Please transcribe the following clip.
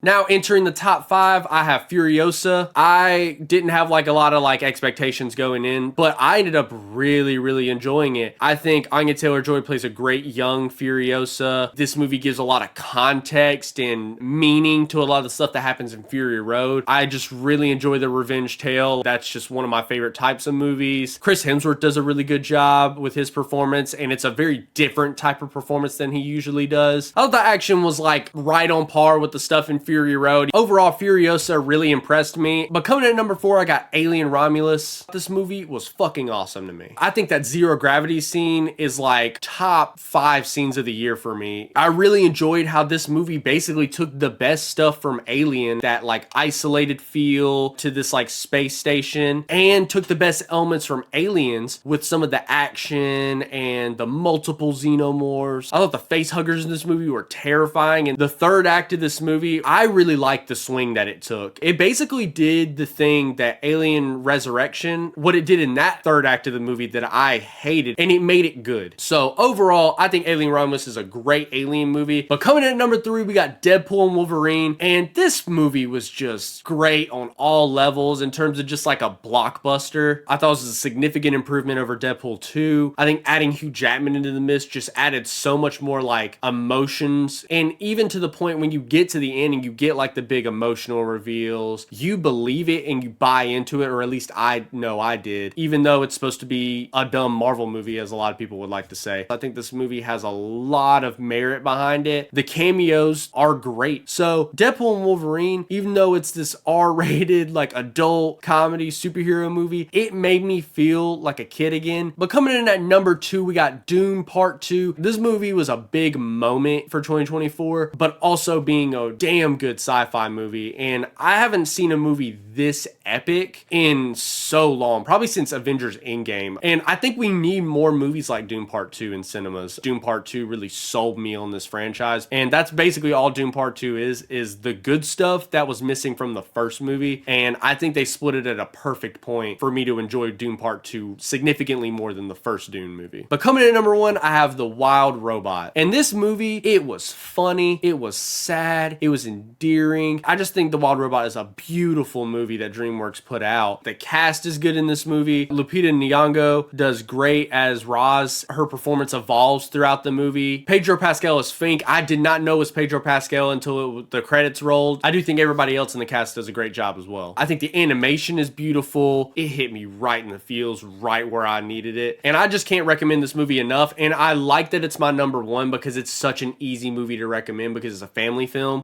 Now entering the top 5, I have Furiosa. I didn't have like a lot of like expectations going in, but I ended up really enjoying it. I think Anya Taylor-Joy plays a great young Furiosa. This movie gives a lot of context and meaning to a lot of the stuff that happens in Fury Road. I just really enjoy the revenge tale. That's just one of my favorite types of movies. Chris Hemsworth does a really good job with his performance, and it's a very different type of performance than he usually does. I thought the action was like right on par with the stuff in Fury Road. Overall, Furiosa really impressed me. But coming in at number 4, I got Alien Romulus. This movie was fucking awesome to me. I think that zero gravity scene is like top 5 scenes of the year for me. I really enjoyed how this movie basically took the best stuff from Alien, that like isolated feel to this like space station, and took the best elements from Aliens with some of the action and the multiple xenomorphs. I thought the face huggers in this movie were terrifying, and the third act of this movie, I really liked the swing that it took. It basically did the thing that Alien Resurrection, what it did in that third act of the movie that I hated, and it made it good. So overall, I think Alien Romulus is a great Alien movie. But coming in at number 3, we got Deadpool and Wolverine, and this movie was just great on all levels in terms of just like a blockbuster. I thought it was a significant improvement over Deadpool 2. I think adding Hugh Jackman into the mist just added so much more like emotions, and even to the point when you get to the end and you get like the big emotional reveals, you believe it and you buy into it, or at least I know I did, even though it's supposed to be a dumb Marvel movie, as a lot of people would like to say. I think this movie has a lot of merit behind it. The cameos are great. So Deadpool and Wolverine, even though it's this R-rated like adult comedy superhero movie, it made me feel like a kid again. But coming in at number 2, we got Dune Part 2. This movie was a big moment for 2024, but also being a damn good sci-fi movie. And I haven't seen a movie this epic in so long, probably since Avengers Endgame. And I think we need more movies like Dune Part 2 in cinemas. Dune Part 2 really sold me on this franchise. And that's basically all Dune Part 2 is the good stuff that was missing from the first movie. And I think they split it at a perfect point for me to enjoy Dune Part 2 significantly more than the first Dune movie. But coming in at number 1, I have The Wild Robot. And this movie, it was funny, it was sad, it was endearing. I just think The Wild Robot is a beautiful movie that DreamWorks put out. The cast is good in this movie. Lupita Nyong'o does great as Roz. Her performance evolves throughout the movie. Pedro Pascal is Fink. I did not know it was Pedro Pascal until the credits rolled. I do think everybody else in the cast does a great job as well. I think the animation is beautiful. It hit me right in the feels, right where I needed it. And I just can't recommend this movie enough. And I like that it's my number 1 because it's such an easy movie to recommend because it's a family film.